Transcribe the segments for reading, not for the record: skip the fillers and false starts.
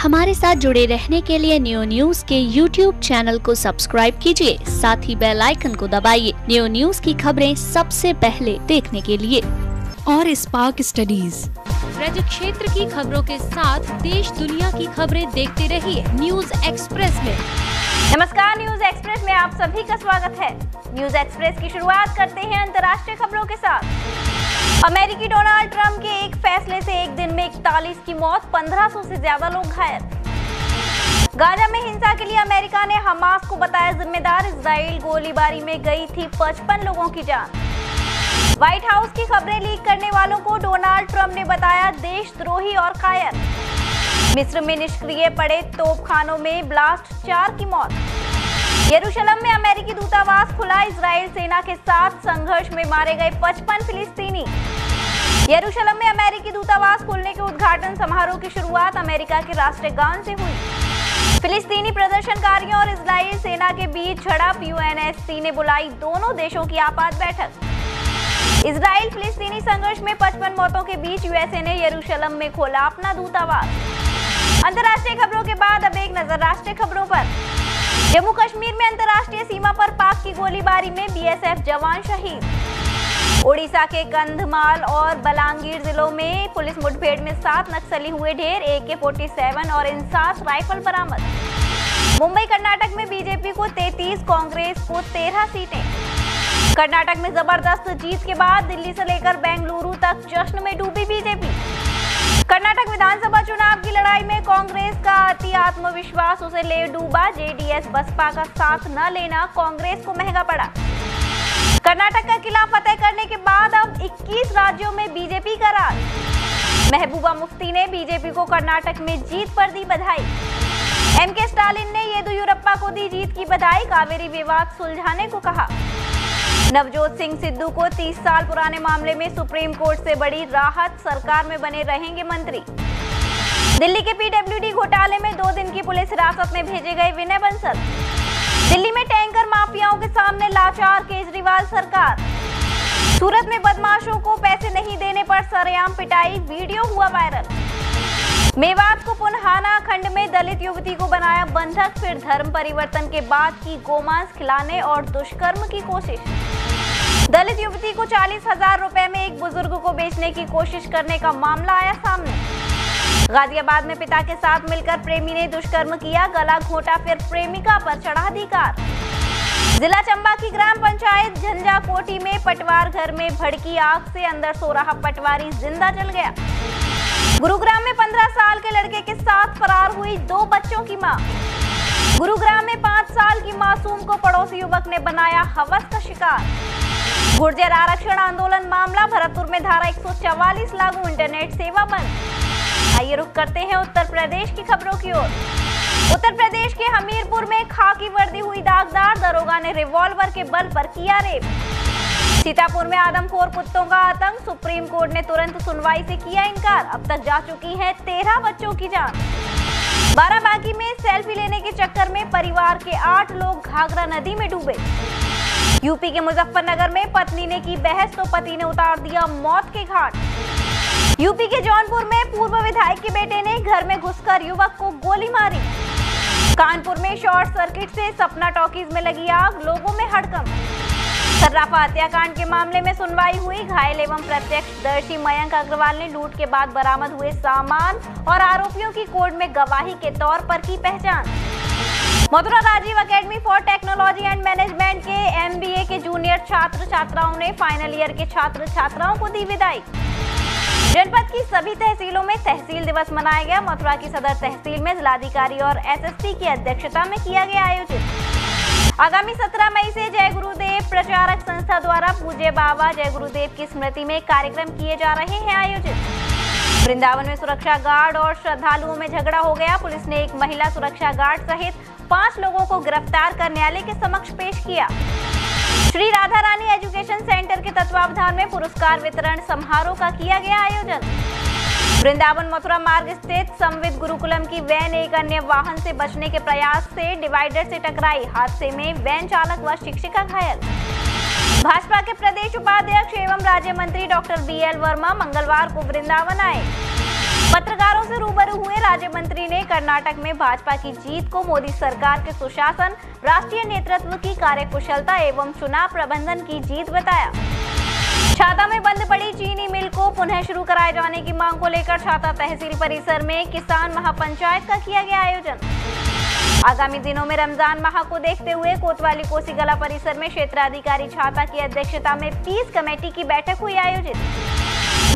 हमारे साथ जुड़े रहने के लिए न्यू न्यूज के YouTube चैनल को सब्सक्राइब कीजिए, साथ ही बेल आइकन को दबाइए न्यू न्यूज की खबरें सबसे पहले देखने के लिए। और स्पार्क स्टडीज ब्रज क्षेत्र की खबरों के साथ देश दुनिया की खबरें देखते रहिए न्यूज एक्सप्रेस में। नमस्कार, न्यूज एक्सप्रेस में आप सभी का स्वागत है। न्यूज एक्सप्रेस की शुरुआत करते हैं अंतर्राष्ट्रीय खबरों के साथ। अमेरिकी डोनाल्ड ट्रंप के एक फैसले से एक दिन में 41 की मौत, 1500 से ज्यादा लोग घायल। गाजा में हिंसा के लिए अमेरिका ने हमास को बताया जिम्मेदार, इजराइल गोलीबारी में गई थी 55 लोगों की जान। व्हाइट हाउस की खबरें लीक करने वालों को डोनाल्ड ट्रंप ने बताया देशद्रोही और कायर। मिस्र में निष्क्रिय पड़े तोपखानों में ब्लास्ट, 4 की मौत। यरूशलेम में अमेरिकी दूतावास खुला, इजराइल सेना के साथ संघर्ष में मारे गए 55 फिलिस्तीनी। यरूशलेम में अमेरिकी दूतावास खुलने के उद्घाटन समारोह की शुरुआत अमेरिका के राष्ट्रीय गान से हुई। फिलिस्तीनी प्रदर्शनकारियों और इजराइल सेना के बीच झड़प, यूएनएससी ने बुलाई दोनों देशों की आपात बैठक। इजराइल फिलिस्तीनी संघर्ष में 55 मौतों के बीच यूएसए ने यरूशलेम में खोला अपना दूतावास। अंतर्राष्ट्रीय खबरों के बाद अब एक नजर राष्ट्रीय खबरों पर। जम्मू कश्मीर में अंतर्राष्ट्रीय सीमा पर पाक की गोलीबारी में बीएसएफ जवान शहीद। ओडिशा के कंधमाल और बलांगीर जिलों में पुलिस मुठभेड़ में 7 नक्सली हुए ढेर, AK-47 और इंसास राइफल बरामद। मुंबई कर्नाटक में बीजेपी को 33, कांग्रेस को 13 सीटें। कर्नाटक में जबरदस्त जीत के बाद दिल्ली से लेकर बेंगलुरु तक जश्न में डूबी बीजेपी। कर्नाटक विधानसभा चुनाव की लड़ाई में कांग्रेस का अति आत्मविश्वास उसे ले डूबा। जेडीएस बसपा का साथ न लेना कांग्रेस को महंगा पड़ा। कर्नाटक का किला फतेह करने के बाद अब 21 राज्यों में बीजेपी का राज। महबूबा मुफ्ती ने बीजेपी को कर्नाटक में जीत पर दी बधाई। एमके स्टालिन ने येदियुरप्पा को दी जीत की बधाई, कावेरी विवाद सुलझाने को कहा। नवजोत सिंह सिद्धू को 30 साल पुराने मामले में सुप्रीम कोर्ट से बड़ी राहत, सरकार में बने रहेंगे मंत्री। दिल्ली के पीडब्ल्यूडी घोटाले में 2 दिन की पुलिस हिरासत में भेजे गए विनय बंसल। दिल्ली में टैंकर माफियाओं के सामने लाचार केजरीवाल सरकार। सूरत में बदमाशों को पैसे नहीं देने पर सरेआम पिटाई, वीडियो हुआ वायरल। मेवात को पुनहाना खंड में दलित युवती को बनाया बंधक, फिर धर्म परिवर्तन के बाद की गोमांस खिलाने और दुष्कर्म की कोशिश। दलित युवती को 40,000 रुपए में एक बुजुर्ग को बेचने की कोशिश करने का मामला आया सामने। गाजियाबाद में पिता के साथ मिलकर प्रेमी ने दुष्कर्म किया, गला घोंटा, फिर प्रेमिका पर चढ़ा दी कार। जिला चंबा की ग्राम पंचायत झंझाकोटी में पटवार घर में भड़की आग से अंदर सो रहा पटवारी जिंदा जल गया। गुरुग्राम में 15 साल के लड़के के साथ फरार हुई 2 बच्चों की मां। गुरुग्राम में 5 साल की मासूम को पड़ोसी युवक ने बनाया हवस का शिकार। गुर्जर आरक्षण आंदोलन मामला, भरतपुर में धारा 144 लागू, इंटरनेट सेवा बंद। आइए रुख करते हैं उत्तर प्रदेश की खबरों की ओर। उत्तर प्रदेश के हमीरपुर में खाकी वर्दी हुई दागदार, दरोगा ने रिवॉल्वर के बल पर किया रेप। सीतापुर में आदमखोर कुत्तों का आतंक, सुप्रीम कोर्ट ने तुरंत सुनवाई से किया इनकार, अब तक जा चुकी है 13 बच्चों की जान। बाराबांकी में सेल्फी लेने के चक्कर में परिवार के 8 लोग घाघरा नदी में डूबे। यूपी के मुजफ्फरनगर में पत्नी ने की बहस तो पति ने उतार दिया मौत के घाट। यूपी के जौनपुर में पूर्व विधायक के बेटे ने घर में घुसकर युवक को गोली मारी। कानपुर में शॉर्ट सर्किट से सपना टॉकीज में लगी आग, लोगों में हड़कंप। सर्राफा हत्याकांड के मामले में सुनवाई हुई, घायल एवं प्रत्यक्षदर्शी मयंक अग्रवाल ने लूट के बाद बरामद हुए सामान और आरोपियों की कोर्ट में गवाही के तौर पर की पहचान। Mathura Rajeev academy for technology and management के MBA के जूनियर छात्र छात्राओं ने फाइनल ईयर के छात्र छात्राओं को दी विदाई। जनपद की सभी तहसीलों में तहसील दिवस मनाया गया। मथुरा की सदर तहसील में जिलाधिकारी और SSP की अध्यक्षता में किया गया आयोजित। आगामी 17 मई से जय गुरुदेव प्रचारक संस्था द्वारा पूज्य बाबा जय गुरुदेव की स्मृति में कार्यक्रम किए जा रहे हैं आयोजित। वृंदावन में सुरक्षा गार्ड और श्रद्धालुओं में झगड़ा हो गया। पुलिस ने एक महिला सुरक्षा गार्ड सहित 5 लोगों को गिरफ्तार कर न्यायालय के समक्ष पेश किया। श्री राधा रानी एजुकेशन सेंटर के तत्वावधान में पुरस्कार वितरण समारोह का किया गया आयोजन। वृंदावन मथुरा मार्ग स्थित संविद गुरुकुलम की वैन एक अन्य वाहन से बचने के प्रयास से डिवाइडर से टकराई, हादसे में वैन चालक व शिक्षिका घायल। भाजपा के प्रदेश उपाध्यक्ष एवं राज्य मंत्री डॉक्टर BL वर्मा मंगलवार को वृंदावन आए। पत्रकारों से रूबरू हुए राज्य मंत्री ने कर्नाटक में भाजपा की जीत को मोदी सरकार के सुशासन, राष्ट्रीय नेतृत्व की कार्यकुशलता एवं चुनाव प्रबंधन की जीत बताया। छाता में बंद पड़ी चीनी मिल को पुनः शुरू कराए जाने की मांग को लेकर छाता तहसील परिसर में किसान महापंचायत का किया गया आयोजन। आगामी दिनों में रमजान माह को देखते हुए कोतवाली कोसीगला परिसर में क्षेत्राधिकारी छाता की अध्यक्षता में पीस कमेटी की बैठक हुई आयोजित।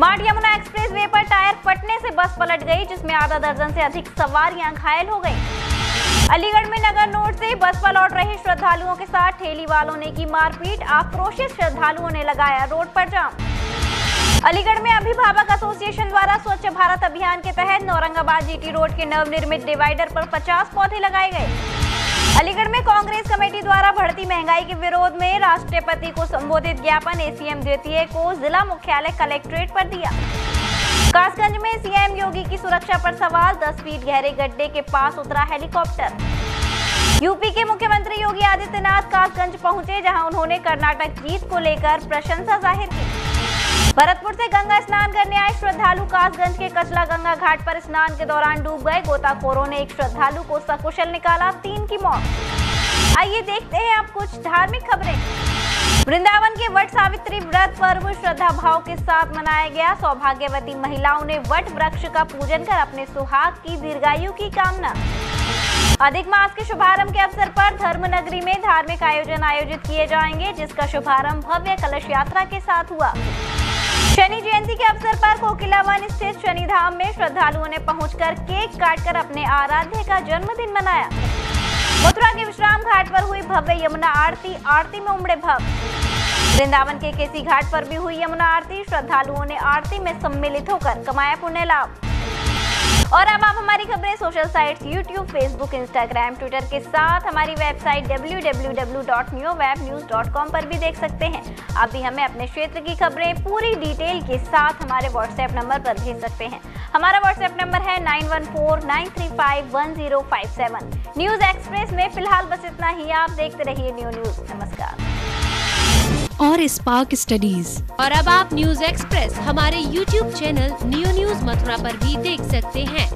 मार्ट यमुना एक्सप्रेस वे पर टायर फटने से बस पलट गई, जिसमें आधा दर्जन से अधिक सवारियां घायल हो गईं। अलीगढ़ में नगर नोट से बस पर लौट रहे श्रद्धालुओं के साथ ठेली वालों ने की मारपीट, आक्रोशित श्रद्धालुओं ने लगाया रोड पर जाम। अलीगढ़ में अभिभावक एसोसिएशन द्वारा स्वच्छ भारत अभियान के तहत औरंगाबाद जीटी रोड के नवनिर्मित डिवाइडर पर 50 पौधे लगाए गए। अलीगढ़ में कांग्रेस कमेटी द्वारा बढ़ती महंगाई के विरोध में राष्ट्रपति को संबोधित ज्ञापन एसीएम द्वितीय को जिला मुख्यालय कलेक्ट्रेट पर दिया। कासगंज में सीएम योगी की सुरक्षा पर सवाल, 10 फीट गहरे गड्ढे के पास उतरा हेलीकॉप्टर। यूपी के मुख्यमंत्री योगी आदित्यनाथ कासगंज पहुंचे, जहां उन्होंने कर्नाटक जीत को लेकर प्रशंसा जाहिर की। भरतपुर से गंगा स्नान करने आए श्रद्धालु कासगंज के कचला गंगा घाट पर स्नान के दौरान डूब गए। गोताखोरों ने एक श्रद्धालु को सकुशल निकाला, 3 की मौत। आइए देखते हैं अब कुछ धार्मिक खबरें। वृंदावन के वट सावित्री व्रत पर्व श्रद्धा भाव के साथ मनाया गया। सौभाग्यवती महिलाओं ने वट वृक्ष का पूजन कर अपने सुहाग की दीर्घायु की कामना। अधिक मास के शुभारंभ के अवसर पर धर्मनगरी में धार्मिक आयोजन आयोजित किए जाएंगे, जिसका शुभारंभ भव्य कलश यात्रा के साथ हुआ। शनि जयंती के अवसर पर कोकिलावन स्थित शनि धाम में श्रद्धालुओं ने पहुंचकर केक काटकर अपने आराध्य का जन्मदिन मनाया। मथुरा के विश्राम घाट पर हुई भव्य यमुना आरती, आरती में उमड़े भक्त। वृंदावन के केसी घाट पर भी हुई यमुना आरती, श्रद्धालुओं ने आरती में सम्मिलित होकर कमाया पुण्य लाभ। और अब आप हमारी खबरें social sites YouTube, Facebook, Instagram, Twitter के साथ हमारी वेबसाइट www.newwebnews.com पर भी देख सकते हैं। आप भी हमें अपने क्षेत्र की खबरें पूरी डिटेल के साथ हमारे व्हाट्सएप नंबर पर भेज सकते हैं। हमारा व्हाट्सएप नंबर है 9149351057। न्यूज एक्सप्रेस में फिलहाल बस इतना ही। आप देखते रहिए न्यूज। नमस्कार। और स्पार्क स्टडीज। और अब आप न्यूज एक्सप्रेस हमारे YouTube channel new news Mathura पर भी देख सकते हैं।